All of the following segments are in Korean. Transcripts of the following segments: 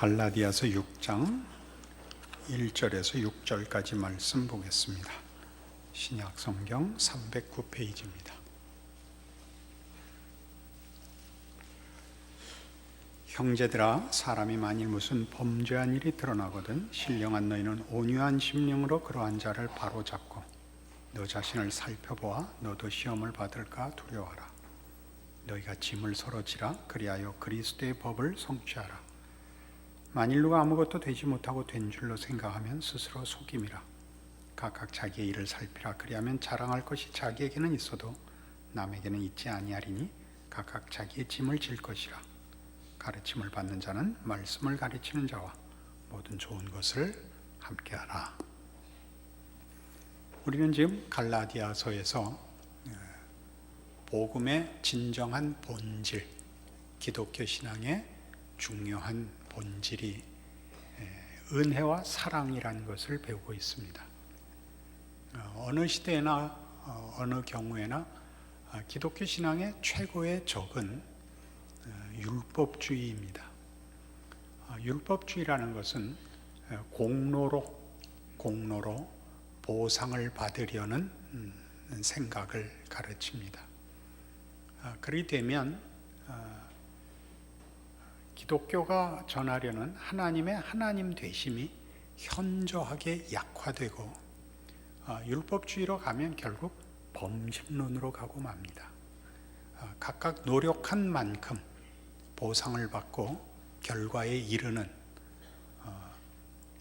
갈라디아서 6장 1절에서 6절까지 말씀 보겠습니다. 신약 성경 309페이지입니다. 형제들아, 사람이 만일 무슨 범죄한 일이 드러나거든 신령한 너희는 온유한 심령으로 그러한 자를 바로잡고 너 자신을 살펴보아 너도 시험을 받을까 두려워하라. 너희가 짐을 서로 지라. 그리하여 그리스도의 법을 성취하라. 만일 누가 아무것도 되지 못하고 된 줄로 생각하면 스스로 속임이라. 각각 자기의 일을 살피라. 그리하면 자랑할 것이 자기에게는 있어도 남에게는 있지 아니하리니 각각 자기의 짐을 질 것이라. 가르침을 받는 자는 말씀을 가르치는 자와 모든 좋은 것을 함께하라. 우리는 지금 갈라디아서에서 복음의 진정한 본질, 기독교 신앙의 중요한 본질이 은혜와 사랑이라는 것을 배우고 있습니다. 어느 시대나 어느 경우에나 기독교 신앙의 최고의 적은 율법주의입니다. 율법주의라는 것은 공로로 보상을 받으려는 생각을 가르칩니다. 그리 되면 기독교가 전하려는 하나님의 하나님 되심이 현저하게 약화되고 율법주의로 가면 결국 범신론으로 가고 맙니다. 각각 노력한 만큼 보상을 받고 결과에 이르는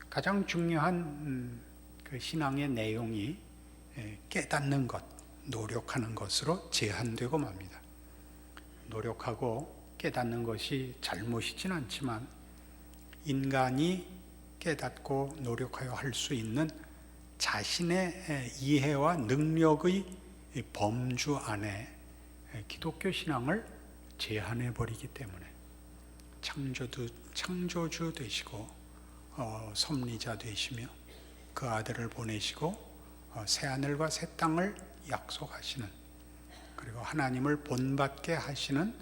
가장 중요한 그 신앙의 내용이 깨닫는 것, 노력하는 것으로 제한되고 맙니다. 노력하고 깨닫는 것이 잘못이진 않지만 인간이 깨닫고 노력하여 할 수 있는 자신의 이해와 능력의 범주 안에 기독교 신앙을 제한해 버리기 때문에 창조주 되시고 섭리자 되시며 그 아들을 보내시고 새하늘과 새 땅을 약속하시는, 그리고 하나님을 본받게 하시는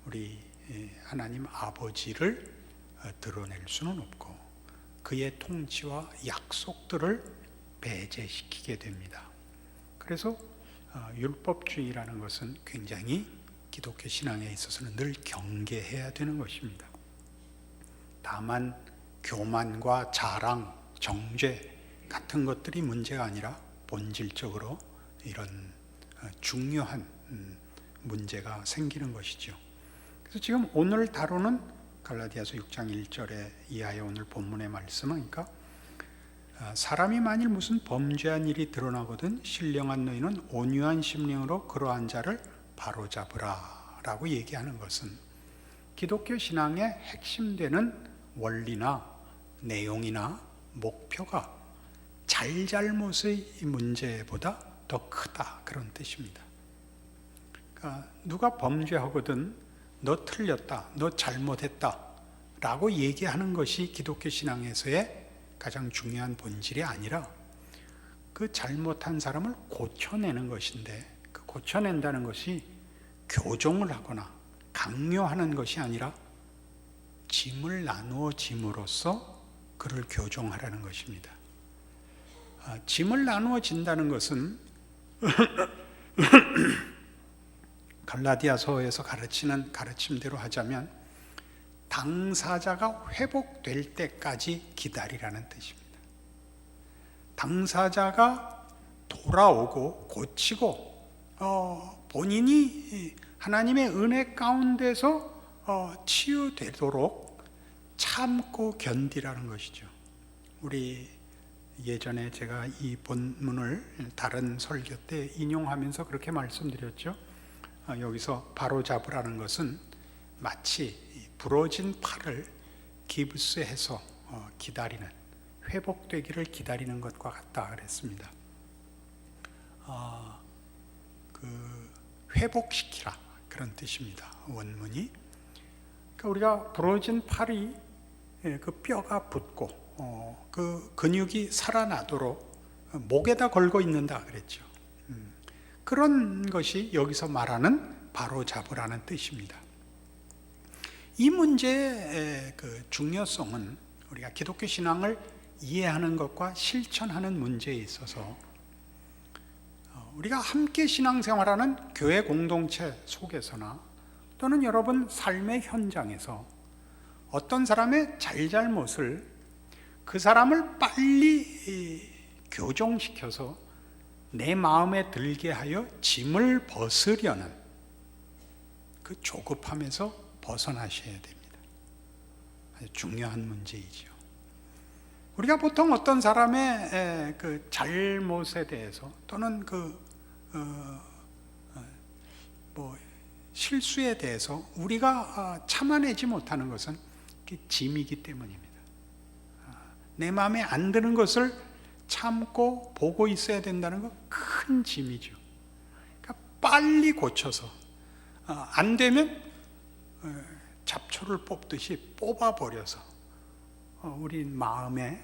우리 하나님 아버지를 드러낼 수는 없고 그의 통치와 약속들을 배제시키게 됩니다. 그래서 율법주의라는 것은 굉장히 기독교 신앙에 있어서는 늘 경계해야 되는 것입니다. 다만 교만과 자랑, 정죄 같은 것들이 문제가 아니라 본질적으로 이런 중요한 문제가 생기는 것이죠. 그래서 지금 오늘 다루는 갈라디아서 6장 1절에 이하의 오늘 본문의 말씀은, 그러니까 사람이 만일 무슨 범죄한 일이 드러나거든 신령한 너희는 온유한 심령으로 그러한 자를 바로잡으라 라고 얘기하는 것은 기독교 신앙의 핵심되는 원리나 내용이나 목표가 잘잘못의 문제보다 더 크다, 그런 뜻입니다. 그러니까 누가 범죄하거든 너 틀렸다, 너 잘못했다 라고 얘기하는 것이 기독교 신앙에서의 가장 중요한 본질이 아니라 그 잘못한 사람을 고쳐내는 것인데, 그 고쳐낸다는 것이 교종을 하거나 강요하는 것이 아니라 짐을 나누어 짐으로써 그를 교종하라는 것입니다. 짐을 나누어 진다는 것은 갈라디아서에서 가르치는 가르침대로 하자면 당사자가 회복될 때까지 기다리라는 뜻입니다. 당사자가 돌아오고 고치고 본인이 하나님의 은혜 가운데서 치유되도록 참고 견디라는 것이죠. 우리 예전에 제가 이 본문을 다른 설교 때 인용하면서 그렇게 말씀드렸죠. 여기서 바로잡으라는 것은 마치 부러진 팔을 기부스해서 기다리는, 회복되기를 기다리는 것과 같다 그랬습니다. 회복시키라, 그런 뜻입니다. 원문이. 그러니까 우리가 부러진 팔이 그 뼈가 붙고 그 근육이 살아나도록 목에다 걸고 있는다 그랬죠. 그런 것이 여기서 말하는 바로잡으라는 뜻입니다. 이 문제의 그 중요성은 우리가 기독교 신앙을 이해하는 것과 실천하는 문제에 있어서 우리가 함께 신앙생활하는 교회 공동체 속에서나 또는 여러분 삶의 현장에서 어떤 사람의 잘잘못을 그 사람을 빨리 교정시켜서 내 마음에 들게 하여 짐을 벗으려는 그 조급함에서 벗어나셔야 됩니다. 아주 중요한 문제이죠. 우리가 보통 어떤 사람의 그 잘못에 대해서 또는 실수에 대해서 우리가 참아내지 못하는 것은 짐이기 때문입니다. 내 마음에 안 드는 것을 참고 보고 있어야 된다는 건 큰 짐이죠. 그러니까 빨리 고쳐서 안 되면 잡초를 뽑듯이 뽑아버려서 우리 마음에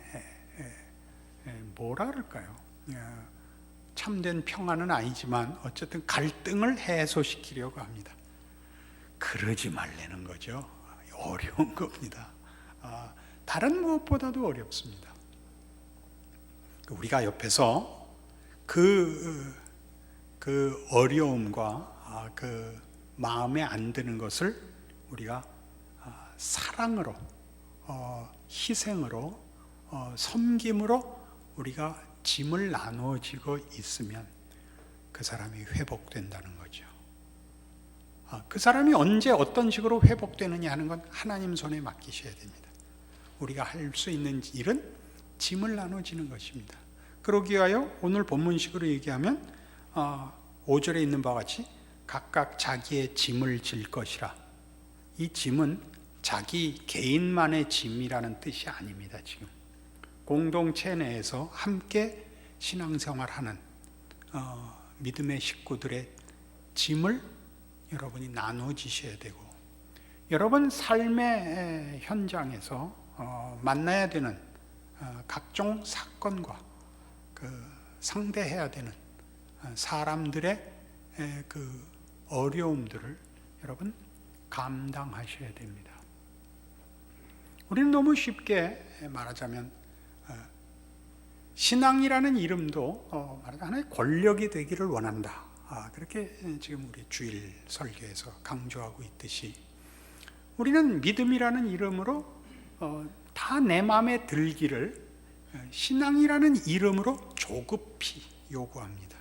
뭐라 그럴까요? 참된 평안은 아니지만 어쨌든 갈등을 해소시키려고 합니다. 그러지 말라는 거죠. 어려운 겁니다. 다른 무엇보다도 어렵습니다. 우리가 옆에서 그 어려움과 그 마음에 안 드는 것을 우리가 사랑으로, 희생으로, 섬김으로 우리가 짐을 나누어지고 있으면 그 사람이 회복된다는 거죠. 그 사람이 언제 어떤 식으로 회복되느냐 하는 건 하나님 손에 맡기셔야 됩니다. 우리가 할 수 있는 일은 짐을 나눠지는 것입니다. 그러기 위하여 오늘 본문식으로 얘기하면 5절에 있는 바와 같이 각각 자기의 짐을 질 것이라. 이 짐은 자기 개인만의 짐이라는 뜻이 아닙니다. 지금 공동체 내에서 함께 신앙생활하는 믿음의 식구들의 짐을 여러분이 나눠지셔야 되고, 여러분 삶의 현장에서 만나야 되는 각종 사건과 상대해야 되는 사람들의 그 어려움들을 여러분 감당하셔야 됩니다. 우리는 너무 쉽게 말하자면 신앙이라는 이름도 하나의 권력이 되기를 원한다. 그렇게 지금 우리 주일 설교에서 강조하고 있듯이, 우리는 믿음이라는 이름으로 다 내 마음에 들기를 신앙이라는 이름으로 조급히 요구합니다.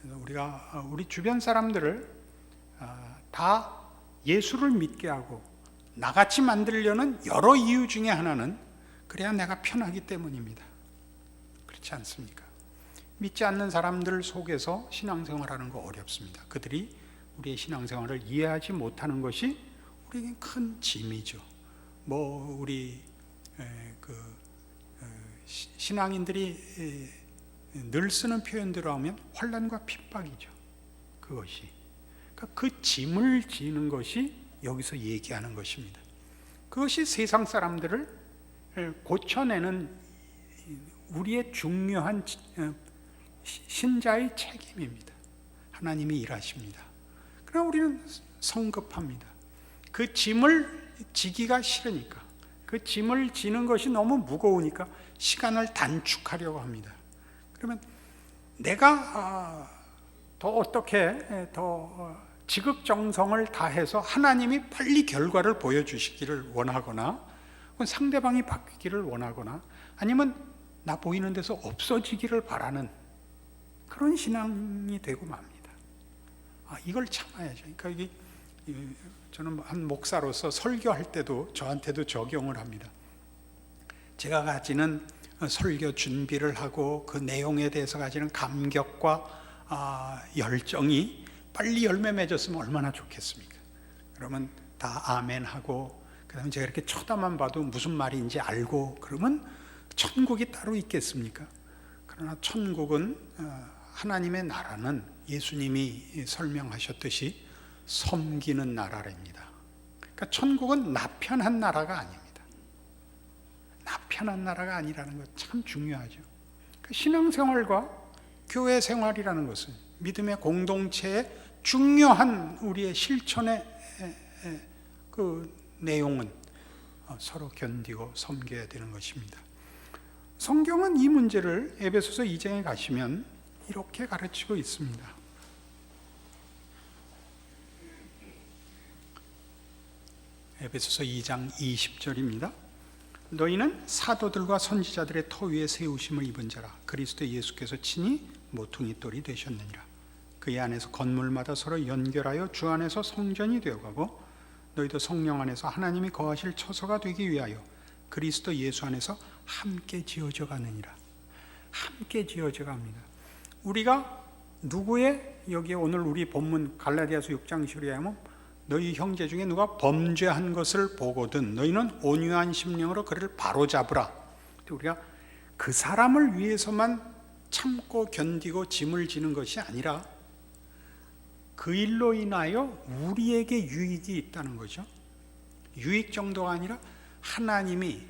그래서 우리가 우리 주변 사람들을 다 예수를 믿게 하고 나같이 만들려는 여러 이유 중에 하나는 그래야 내가 편하기 때문입니다. 그렇지 않습니까? 믿지 않는 사람들 속에서 신앙생활하는 거 어렵습니다. 그들이 우리의 신앙생활을 이해하지 못하는 것이 우리에겐 큰 짐이죠. 우리 신앙인들이 늘 쓰는 표현대로 하면 환난과 핍박이죠. 그것이. 그러니까 그 짐을 지는 것이 여기서 얘기하는 것입니다. 그것이 세상 사람들을 고쳐내는 우리의 중요한 신자의 책임입니다. 하나님이 일하십니다. 그러나 우리는 성급합니다. 그 짐을 지기가 싫으니까, 그 짐을 지는 것이 너무 무거우니까 시간을 단축하려고 합니다. 그러면 내가 더 어떻게 더 지극정성을 다해서 하나님이 빨리 결과를 보여주시기를 원하거나, 상대방이 바뀌기를 원하거나, 아니면 나 보이는 데서 없어지기를 바라는 그런 신앙이 되고 맙니다. 이걸 참아야죠. 그러니까 이게 저는 한 목사로서 설교할 때도 저한테도 적용을 합니다. 제가 가지는 설교 준비를 하고 그 내용에 대해서 가지는 감격과 열정이 빨리 열매 맺었으면 얼마나 좋겠습니까? 그러면 다 아멘하고, 그 다음에 제가 이렇게 쳐다만 봐도 무슨 말인지 알고, 그러면 천국이 따로 있겠습니까? 그러나 천국은, 하나님의 나라는 예수님이 설명하셨듯이 섬기는 나라랍니다. 그러니까 천국은 나 편한 나라가 아닙니다. 나 편한 나라가 아니라는 것 참 중요하죠. 그러니까 신앙생활과 교회 생활이라는 것은 믿음의 공동체의 중요한 우리의 실천의 그 내용은 서로 견디고 섬겨야 되는 것입니다. 성경은 이 문제를 에베소서 2장에 가시면 이렇게 가르치고 있습니다. 에베소서 2장 20절입니다. 너희는 사도들과 선지자들의 터 위에 세우심을 입은 자라. 그리스도 예수께서 친히 모퉁이 돌이 되셨느니라. 그의 안에서 건물마다 서로 연결하여 주 안에서 성전이 되어가고 너희도 성령 안에서 하나님이 거하실 처소가 되기 위하여 그리스도 예수 안에서 함께 지어져 가느니라. 함께 지어져 갑니다. 우리가 누구의, 여기 오늘 우리 본문 갈라디아서 6장 10절에 하면 너희 형제 중에 누가 범죄한 것을 보거든 너희는 온유한 심령으로 그를 바로잡으라. 우리가 그 사람을 위해서만 참고 견디고 짐을 지는 것이 아니라 그 일로 인하여 우리에게 유익이 있다는 거죠. 유익 정도가 아니라 하나님이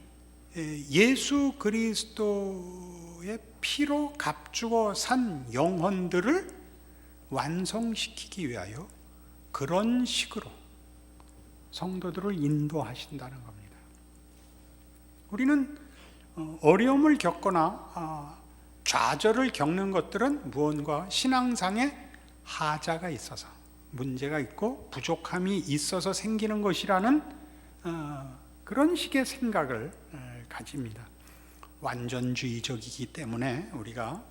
예수 그리스도의 피로 값주고 산 영혼들을 완성시키기 위하여 그런 식으로 성도들을 인도하신다는 겁니다. 우리는 어려움을 겪거나 좌절을 겪는 것들은 무언가 신앙상의 하자가 있어서, 문제가 있고 부족함이 있어서 생기는 것이라는 그런 식의 생각을 가집니다. 완전주의적이기 때문에 우리가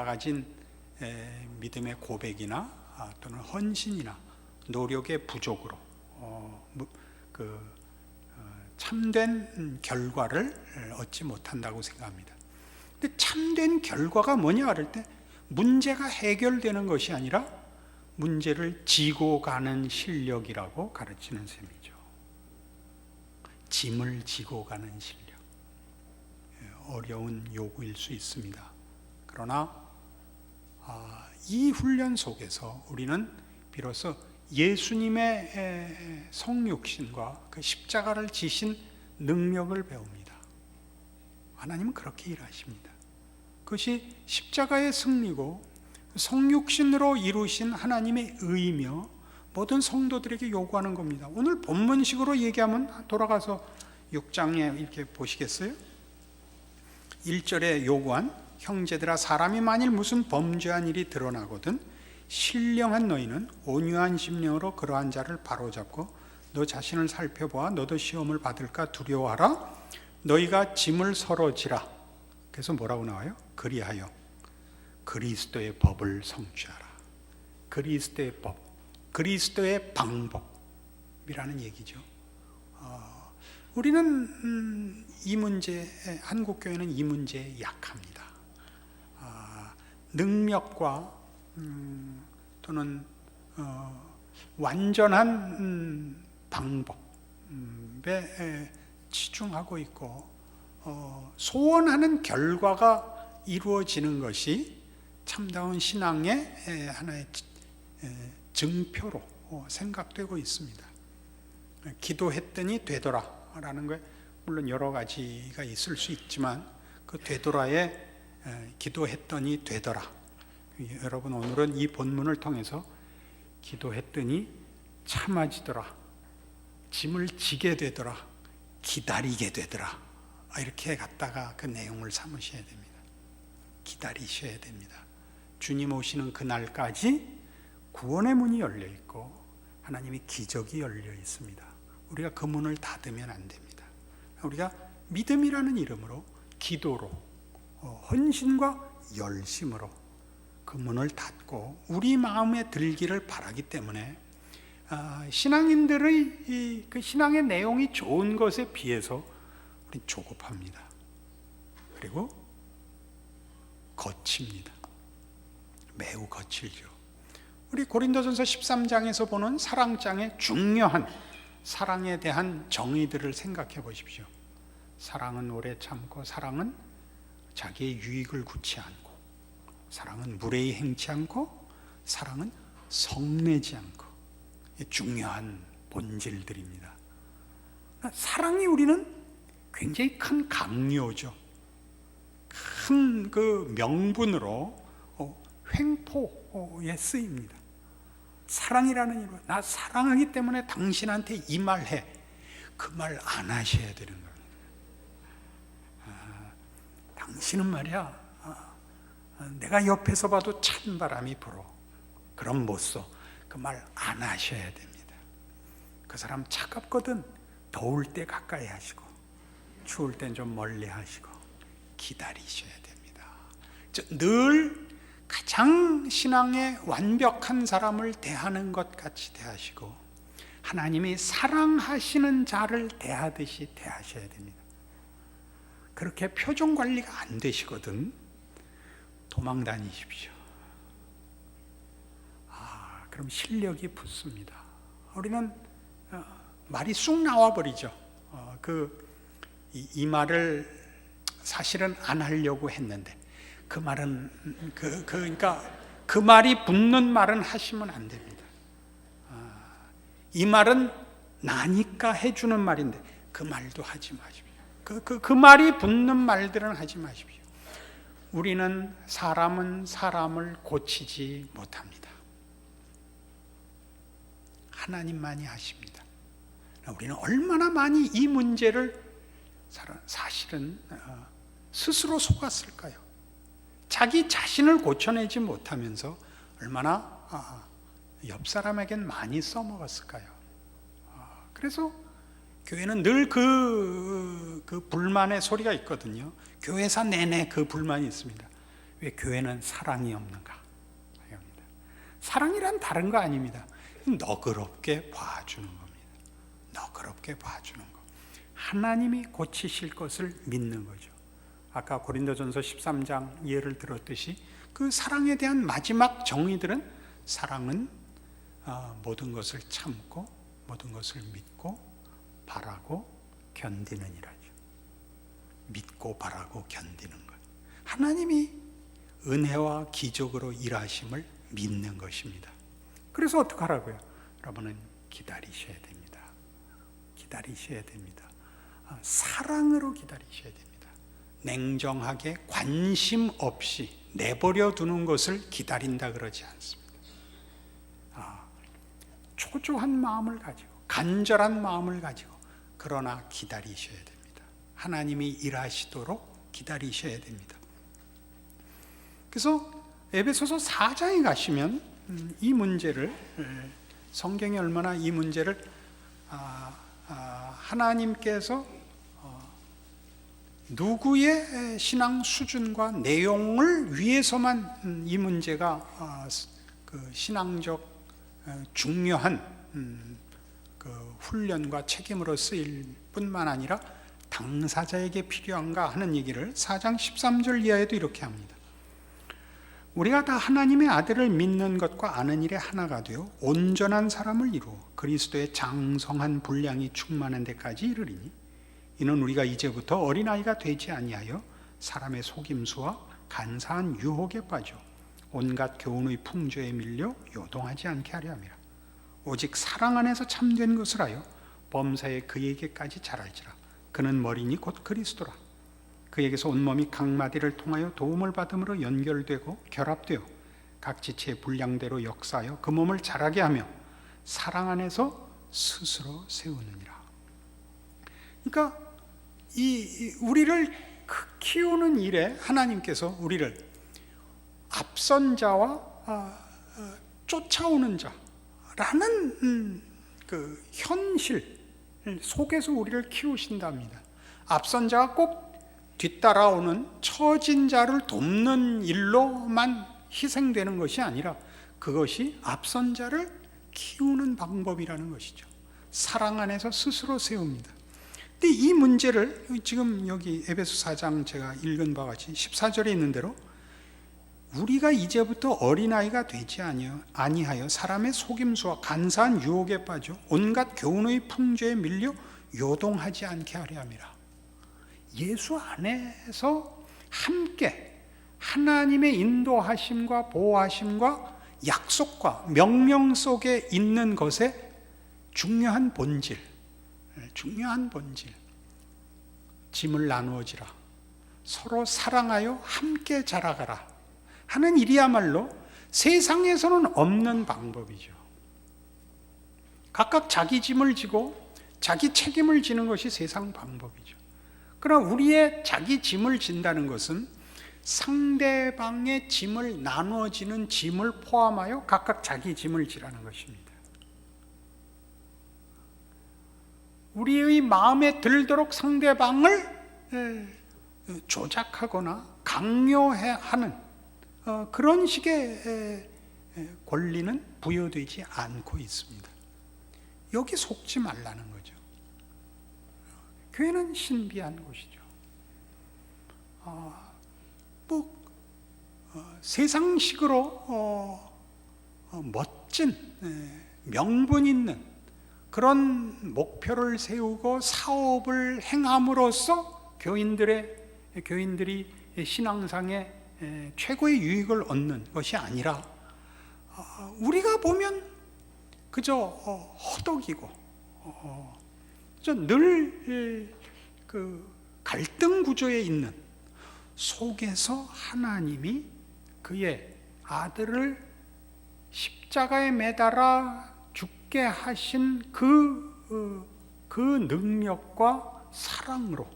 가진 믿음의 고백이나 또는 헌신이나 노력의 부족으로 참된 결과를 얻지 못한다고 생각합니다. 근데 참된 결과가 뭐냐 할 때 문제가 해결되는 것이 아니라 문제를 지고 가는 실력이라고 가르치는 셈이죠. 짐을 지고 가는 실력. 어려운 요구일 수 있습니다. 그러나 이 훈련 속에서 우리는 비로소 예수님의 성육신과 그 십자가를 지신 능력을 배웁니다. 하나님은 그렇게 일하십니다. 그것이 십자가의 승리고 성육신으로 이루신 하나님의 의이며 모든 성도들에게 요구하는 겁니다. 오늘 본문식으로 얘기하면 돌아가서 6장에 이렇게 보시겠어요? 1절에 요구한 형제들아 사람이 만일 무슨 범죄한 일이 드러나거든 신령한 너희는 온유한 심령으로 그러한 자를 바로잡고 너 자신을 살펴보아 너도 시험을 받을까 두려워하라. 너희가 짐을 서로 지라. 그래서 뭐라고 나와요? 그리하여 그리스도의 법을 성취하라. 그리스도의 법, 그리스도의 방법이라는 얘기죠. 우리는 이 문제, 한국교회는 이 문제에 약합니다. 능력과 또는 완전한 방법에 치중하고 있고 소원하는 결과가 이루어지는 것이 참다운 신앙의 하나의 증표로 생각되고 있습니다. 기도했더니 되더라 라는 게 물론 여러 가지가 있을 수 있지만 그 되더라에 기도했더니 되더라. 여러분 오늘은 이 본문을 통해서 기도했더니 참아지더라, 짐을 지게 되더라, 기다리게 되더라, 이렇게 갖다가 그 내용을 삼으셔야 됩니다. 기다리셔야 됩니다. 주님 오시는 그날까지 구원의 문이 열려 있고 하나님의 기적이 열려 있습니다. 우리가 그 문을 닫으면 안 됩니다. 우리가 믿음이라는 이름으로 기도로 헌신과 열심으로 그 문을 닫고 우리 마음에 들기를 바라기 때문에 신앙인들의 그 신앙의 내용이 좋은 것에 비해서 우리 조급합니다. 그리고 거칩니다. 매우 거칠죠. 우리 고린도전서 13장에서 보는 사랑장의 중요한 사랑에 대한 정의들을 생각해 보십시오. 사랑은 오래 참고, 사랑은 자기의 유익을 구치 않고, 사랑은 무례히 행치 않고, 사랑은 성내지 않고. 중요한 본질들입니다. 사랑이 우리는 굉장히 큰 강요죠. 큰 그 명분으로 횡포에 쓰입니다. 사랑이라는 이유로 나 사랑하기 때문에 당신한테 이 말 해. 그 말 안 하셔야 되는 겁니다. 당신은 말이야, 내가 옆에서 봐도 찬 바람이 불어. 그럼 못 써. 그 말 안 하셔야 됩니다. 그 사람 차갑거든. 더울 때 가까이 하시고 추울 땐 좀 멀리 하시고 기다리셔야 됩니다. 늘 가장 신앙에 완벽한 사람을 대하는 것 같이 대하시고 하나님이 사랑하시는 자를 대하듯이 대하셔야 됩니다. 그렇게 표정 관리가 안 되시거든 도망 다니십시오. 그럼 실력이 붙습니다. 우리는 말이 쑥 나와버리죠. 이 말을 사실은 안 하려고 했는데 그 말은 그러니까 그 말이 붙는 말은 하시면 안 됩니다. 이 말은 나니까 해주는 말인데 그 말도 하지 마십시오. 그 말이 붙는 말들은 하지 마십시오. 우리는 사람은 사람을 고치지 못합니다. 하나님만이 하십니다. 우리는 얼마나 많이 이 문제를 사실은 스스로 속았을까요? 자기 자신을 고쳐내지 못하면서 얼마나 옆 사람에겐 많이 써먹었을까요? 그래서 교회는 늘 그 불만의 소리가 있거든요. 교회사 내내 그 불만이 있습니다. 왜 교회는 사랑이 없는가? 사랑이란 다른 거 아닙니다. 너그럽게 봐주는 겁니다. 너그럽게 봐주는 거. 하나님이 고치실 것을 믿는 거죠. 아까 고린도전서 13장 예를 들었듯이 그 사랑에 대한 마지막 정의들은 사랑은 모든 것을 참고 모든 것을 믿고 바라고 견디는이라죠. 믿고 바라고 견디는 것. 하나님이 은혜와 기적으로 일하심을 믿는 것입니다. 그래서 어떻게 하라고요? 여러분은 기다리셔야 됩니다. 기다리셔야 됩니다. 사랑으로 기다리셔야 됩니다. 냉정하게 관심 없이 내버려 두는 것을 기다린다 그러지 않습니다. 초조한 마음을 가지고 간절한 마음을 가지고 그러나 기다리셔야 됩니다. 하나님이 일하시도록 기다리셔야 됩니다. 그래서 에베소서 4장에 가시면 이 문제를 성경이 얼마나 이 문제를 하나님께서 누구의 신앙 수준과 내용을 위해서만 이 문제가 그 신앙적 중요한 그 훈련과 책임으로 쓰일 뿐만 아니라 당사자에게 필요한가 하는 얘기를 4장 13절 이하에도 이렇게 합니다. 우리가 다 하나님의 아들을 믿는 것과 아는 일에 하나가 되어 온전한 사람을 이루어 그리스도의 장성한 분량이 충만한 데까지 이르리니 이는 우리가 이제부터 어린아이가 되지 아니하여 사람의 속임수와 간사한 유혹에 빠져 온갖 교훈의 풍조에 밀려 요동하지 않게 하려 함이라. 오직 사랑 안에서 참된 것을 하여 범사에 그에게까지 자랄지라. 그는 머리니 곧 그리스도라. 그에게서 온몸이 각 마디를 통하여 도움을 받음으로 연결되고 결합되어 각 지체의 분량대로 역사하여 그 몸을 자라게 하며 사랑 안에서 스스로 세우느니라. 그러니까 우리를 키우는 일에 하나님께서 우리를 앞선 자와 쫓아오는 자라는 그 현실 속에서 우리를 키우신답니다. 앞선 자가 꼭 뒤따라오는 처진 자를 돕는 일로만 희생되는 것이 아니라 그것이 앞선 자를 키우는 방법이라는 것이죠. 사랑 안에서 스스로 세웁니다. 근데 이 문제를 지금 여기 에베소 4장 제가 읽은 바와 같이 14절에 있는 대로 우리가 이제부터 어린아이가 되지 아니하여 사람의 속임수와 간사한 유혹에 빠져 온갖 교훈의 풍조에 밀려 요동하지 않게 하려 함이라. 예수 안에서 함께 하나님의 인도하심과 보호하심과 약속과 명령 속에 있는 것의 중요한 본질, 짐을 나누어지라, 서로 사랑하여 함께 자라가라 하는 일이야말로 세상에서는 없는 방법이죠. 각각 자기 짐을 지고 자기 책임을 지는 것이 세상 방법이죠. 그러나 우리의 자기 짐을 진다는 것은 상대방의 짐을 나누어지는 짐을 포함하여 각각 자기 짐을 지라는 것입니다. 우리의 마음에 들도록 상대방을 조작하거나 강요하는 그런 식의 권리는 부여되지 않고 있습니다. 여기 속지 말라는 거죠. 교회는 신비한 곳이죠. 세상식으로 멋진 명분 있는 그런 목표를 세우고 사업을 행함으로써 교인들이 신앙상의 최고의 유익을 얻는 것이 아니라 우리가 보면 그저 허덕이고 늘 그 갈등 구조에 있는 속에서 하나님이 그의 아들을 십자가에 매달아 죽게 하신 그 능력과 사랑으로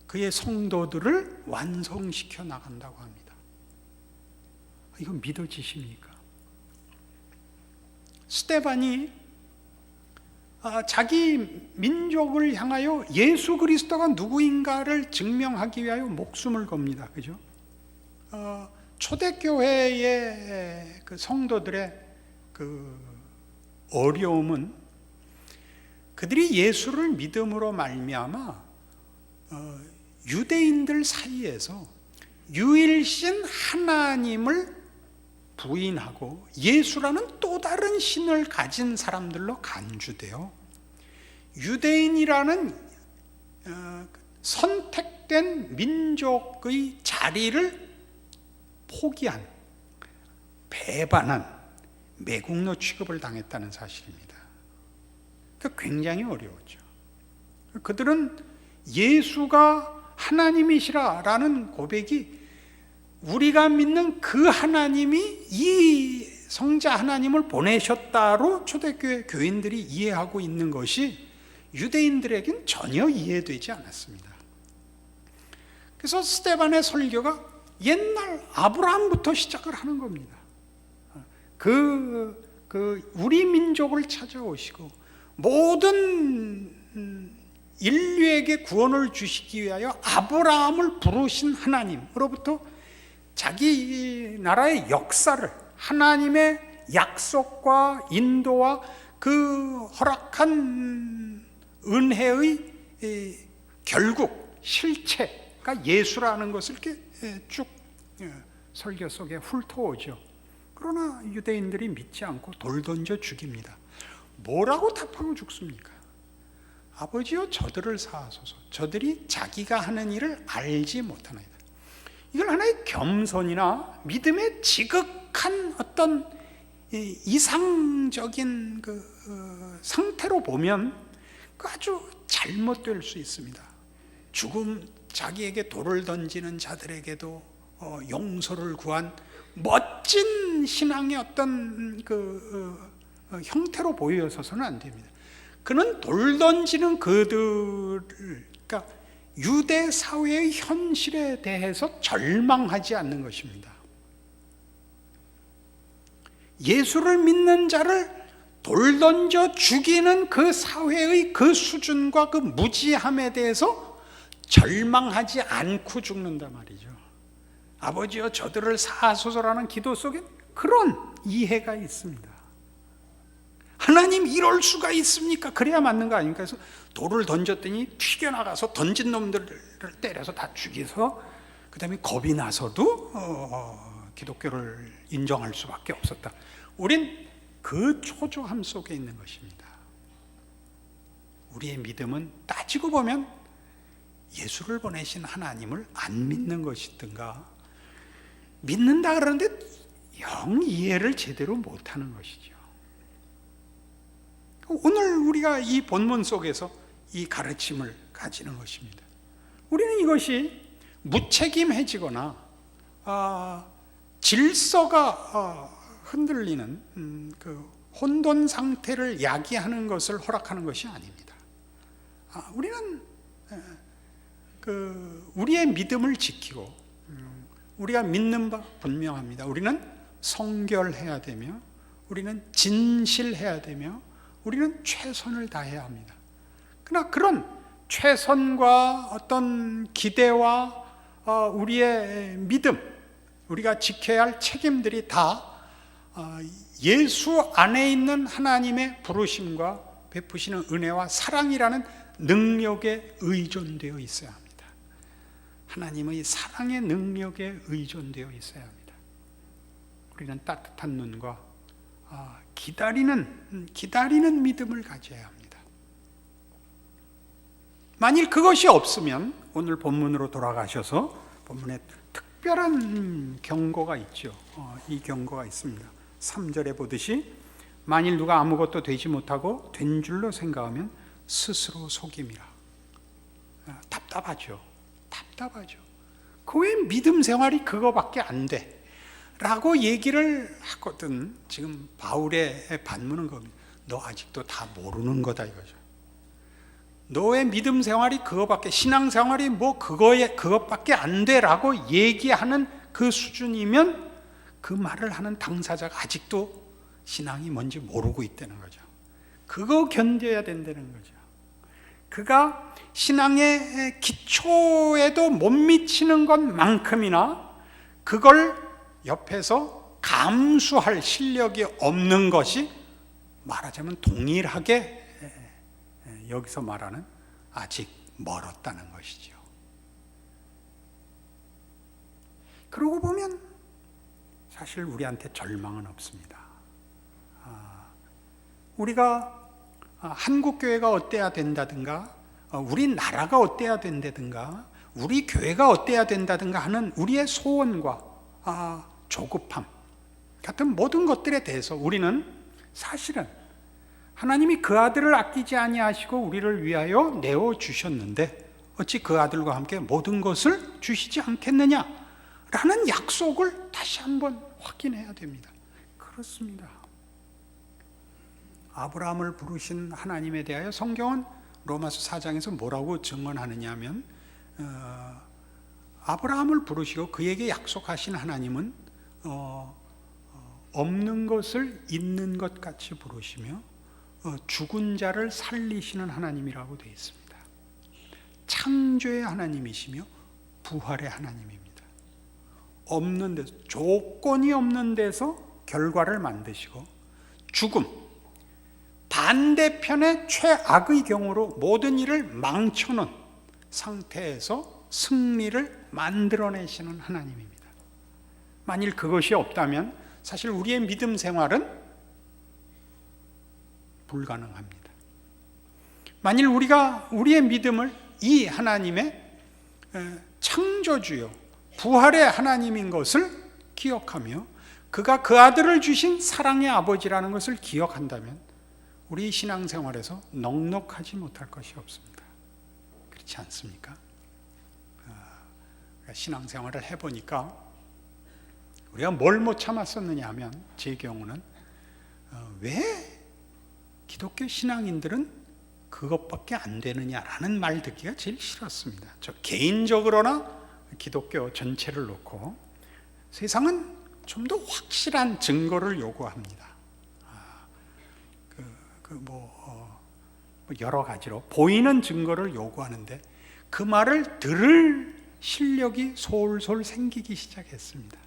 그의 성도들을 완성시켜 나간다고 합니다. 이건 믿어지십니까? 스데반이 자기 민족을 향하여 예수 그리스도가 누구인가를 증명하기 위하여 목숨을 겁니다. 그죠? 초대교회의 그 성도들의 그 어려움은 그들이 예수를 믿음으로 말미암아 유대인들 사이에서 유일신 하나님을 부인하고 예수라는 또 다른 신을 가진 사람들로 간주되어 유대인이라는 선택된 민족의 자리를 포기한, 배반한 매국노 취급을 당했다는 사실입니다. 그러니까 굉장히 어려웠죠. 그들은 예수가 하나님이시라라는 고백이 우리가 믿는 그 하나님이 이 성자 하나님을 보내셨다로 초대교회 교인들이 이해하고 있는 것이 유대인들에겐 전혀 이해되지 않았습니다. 그래서 스데반의 설교가 옛날 아브라함부터 시작을 하는 겁니다. 우리 민족을 찾아오시고 모든 인류에게 구원을 주시기 위하여 아브라함을 부르신 하나님으로부터 자기 나라의 역사를, 하나님의 약속과 인도와 그 허락한 은혜의 결국 실체가 예수라는 것을 이렇게 쭉 설교 속에 훑어오죠. 그러나 유대인들이 믿지 않고 돌 던져 죽입니다. 뭐라고 답하고 죽습니까? 아버지여 저들을 사하소서. 저들이 자기가 하는 일을 알지 못하나이다. 이걸 하나의 겸손이나 믿음의 지극한 어떤 이상적인 상태로 보면 아주 잘못될 수 있습니다. 자기에게 돌을 던지는 자들에게도 용서를 구한 멋진 신앙의 어떤 형태로 보여서는 안 됩니다. 그는 돌 던지는 그러니까 유대 사회의 현실에 대해서 절망하지 않는 것입니다. 예수를 믿는 자를 돌 던져 죽이는 그 사회의 그 수준과 그 무지함에 대해서 절망하지 않고 죽는단 말이죠. 아버지여 저들을 사하소서라는 기도 속에 그런 이해가 있습니다. 하나님 이럴 수가 있습니까? 그래야 맞는 거 아닙니까? 그래서 돌을 던졌더니 튀겨나가서 던진 놈들을 때려서 다 죽여서 그 다음에 겁이 나서도 기독교를 인정할 수밖에 없었다. 우린 그 초조함 속에 있는 것입니다. 우리의 믿음은 따지고 보면 예수를 보내신 하나님을 안 믿는 것이든가 믿는다 그러는데 영 이해를 제대로 못하는 것이죠. 오늘 우리가 이 본문 속에서 이 가르침을 가지는 것입니다. 우리는 이것이 무책임해지거나 질서가 흔들리는 혼돈 상태를 야기하는 것을 허락하는 것이 아닙니다. 우리는 우리의 믿음을 지키고 우리가 믿는 바 분명합니다. 우리는 성결해야 되며 우리는 진실해야 되며 우리는 최선을 다해야 합니다. 그러나 그런 최선과 어떤 기대와 우리의 믿음, 우리가 지켜야 할 책임들이 다 예수 안에 있는 하나님의 부르심과 베푸시는 은혜와 사랑이라는 능력에 의존되어 있어야 합니다. 하나님의 사랑의 능력에 의존되어 있어야 합니다. 우리는 따뜻한 눈과 기다리는 믿음을 가져야 합니다. 만일 그것이 없으면 오늘 본문으로 돌아가셔서 본문에 특별한 경고가 있죠. 이 경고가 있습니다. 3절에 보듯이 만일 누가 아무것도 되지 못하고 된 줄로 생각하면 스스로 속임이라. 답답하죠. 그 왜 믿음 생활이 그거밖에 안 돼? 라고 얘기를 하거든. 지금 바울의 반문은 겁니다. 너 아직도 다 모르는 거다 이거죠. 너의 믿음 생활이 그거밖에, 신앙 생활이 그것밖에 안 돼라고 얘기하는 그 수준이면 그 말을 하는 당사자가 아직도 신앙이 뭔지 모르고 있다는 거죠. 그거 견뎌야 된다는 거죠. 그가 신앙의 기초에도 못 미치는 것만큼이나 그걸 옆에서 감수할 실력이 없는 것이 말하자면 동일하게 여기서 말하는 아직 멀었다는 것이죠. 그러고 보면 사실 우리한테 절망은 없습니다. 우리가 한국교회가 어때야 된다든가 우리나라가 어때야 된다든가 우리 교회가 어때야 된다든가 하는 우리의 소원과 조급함 같은 모든 것들에 대해서 우리는 사실은 하나님이 그 아들을 아끼지 아니하시고 우리를 위하여 내어주셨는데 어찌 그 아들과 함께 모든 것을 주시지 않겠느냐라는 약속을 다시 한번 확인해야 됩니다. 그렇습니다. 아브라함을 부르신 하나님에 대하여 성경은 로마서 4장에서 뭐라고 증언하느냐 하면 아브라함을 부르시고 그에게 약속하신 하나님은 없는 것을 있는 것 같이 부르시며 죽은 자를 살리시는 하나님이라고 되어 있습니다. 창조의 하나님이시며 부활의 하나님입니다. 없는 데서, 조건이 없는 데서 결과를 만드시고 죽음, 반대편의 최악의 경우로 모든 일을 망쳐놓은 상태에서 승리를 만들어내시는 하나님입니다. 만일 그것이 없다면 사실 우리의 믿음 생활은 불가능합니다. 만일 우리가 우리의 믿음을 이 하나님의 창조주요 부활의 하나님인 것을 기억하며 그가 그 아들을 주신 사랑의 아버지라는 것을 기억한다면 우리 신앙생활에서 넉넉하지 못할 것이 없습니다. 그렇지 않습니까? 신앙생활을 해보니까 우리가 뭘 못 참았었느냐 하면 제 경우는 왜 기독교 신앙인들은 그것밖에 안 되느냐라는 말 듣기가 제일 싫었습니다. 저 개인적으로나 기독교 전체를 놓고 세상은 좀 더 확실한 증거를 요구합니다. 여러 가지로 보이는 증거를 요구하는데 그 말을 들을 실력이 솔솔 생기기 시작했습니다.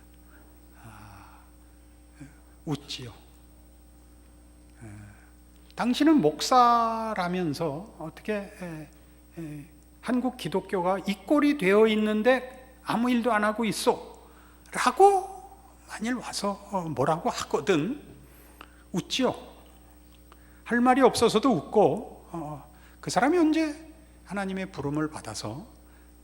웃지요. 당신은 목사라면서 어떻게 한국 기독교가 이 꼴이 되어 있는데 아무 일도 안 하고 있어 라고 만일 와서 뭐라고 하거든 웃지요. 할 말이 없어서도 웃고 그 사람이 언제 하나님의 부름을 받아서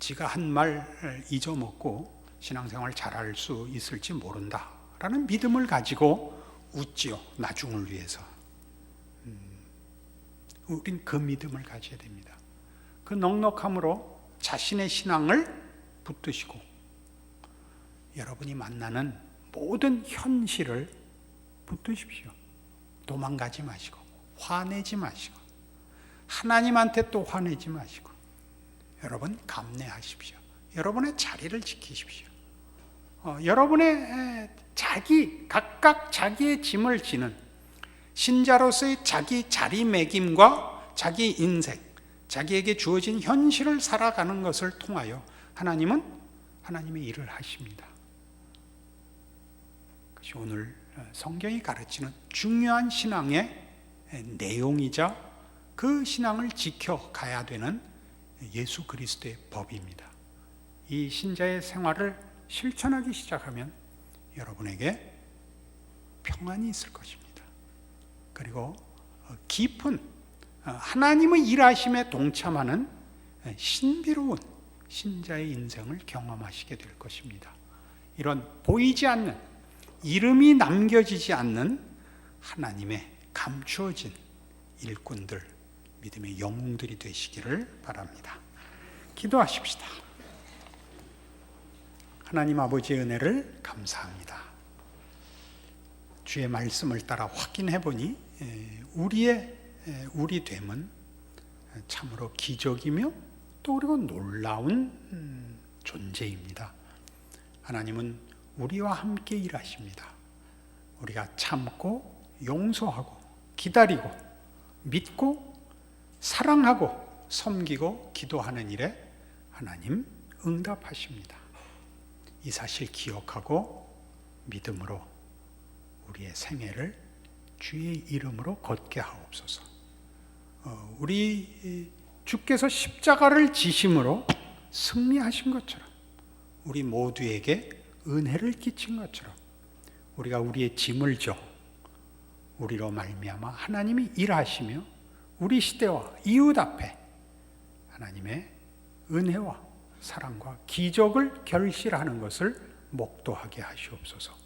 지가 한 말 잊어먹고 신앙생활 잘할 수 있을지 모른다 라는 믿음을 가지고 웃지요. 나중을 위해서. 우린 그 믿음을 가져야 됩니다. 그 넉넉함으로 자신의 신앙을 붙드시고 여러분이 만나는 모든 현실을 붙드십시오. 도망가지 마시고, 화내지 마시고, 하나님한테 또 화내지 마시고, 여러분 감내하십시오. 여러분의 자리를 지키십시오. 여러분의 각각 자기의 짐을 지는 신자로서의 자기 자리매김과 자기 인생, 자기에게 주어진 현실을 살아가는 것을 통하여 하나님은 하나님의 일을 하십니다. 그것이 오늘 성경이 가르치는 중요한 신앙의 내용이자 그 신앙을 지켜가야 되는 예수 그리스도의 법입니다. 이 신자의 생활을 실천하기 시작하면 여러분에게 평안이 있을 것입니다. 그리고 깊은 하나님의 일하심에 동참하는 신비로운 신자의 인생을 경험하시게 될 것입니다. 이런 보이지 않는, 이름이 남겨지지 않는 하나님의 감추어진 일꾼들, 믿음의 영웅들이 되시기를 바랍니다. 기도하십시다. 하나님 아버지의 은혜를 감사합니다. 주의 말씀을 따라 확인해 보니 우리 됨은 참으로 기적이며 또 그리고 놀라운 존재입니다. 하나님은 우리와 함께 일하십니다. 우리가 참고 용서하고 기다리고 믿고 사랑하고 섬기고 기도하는 일에 하나님 응답하십니다. 이 사실 기억하고 믿음으로 우리의 생애를 주의 이름으로 걷게 하옵소서. 우리 주께서 십자가를 지심으로 승리하신 것처럼 우리 모두에게 은혜를 끼친 것처럼 우리가 우리의 짐을 져 우리로 말미암아 하나님이 일하시며 우리 시대와 이웃 앞에 하나님의 은혜와 사랑과 기적을 결실하는 것을 목도하게 하시옵소서.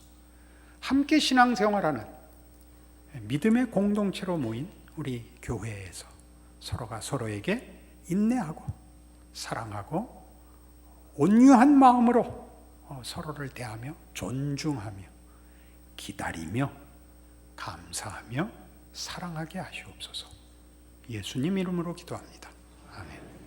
함께 신앙생활하는 믿음의 공동체로 모인 우리 교회에서 서로가 서로에게 인내하고 사랑하고 온유한 마음으로 서로를 대하며 존중하며 기다리며 감사하며 사랑하게 하시옵소서. 예수님 이름으로 기도합니다. 아멘.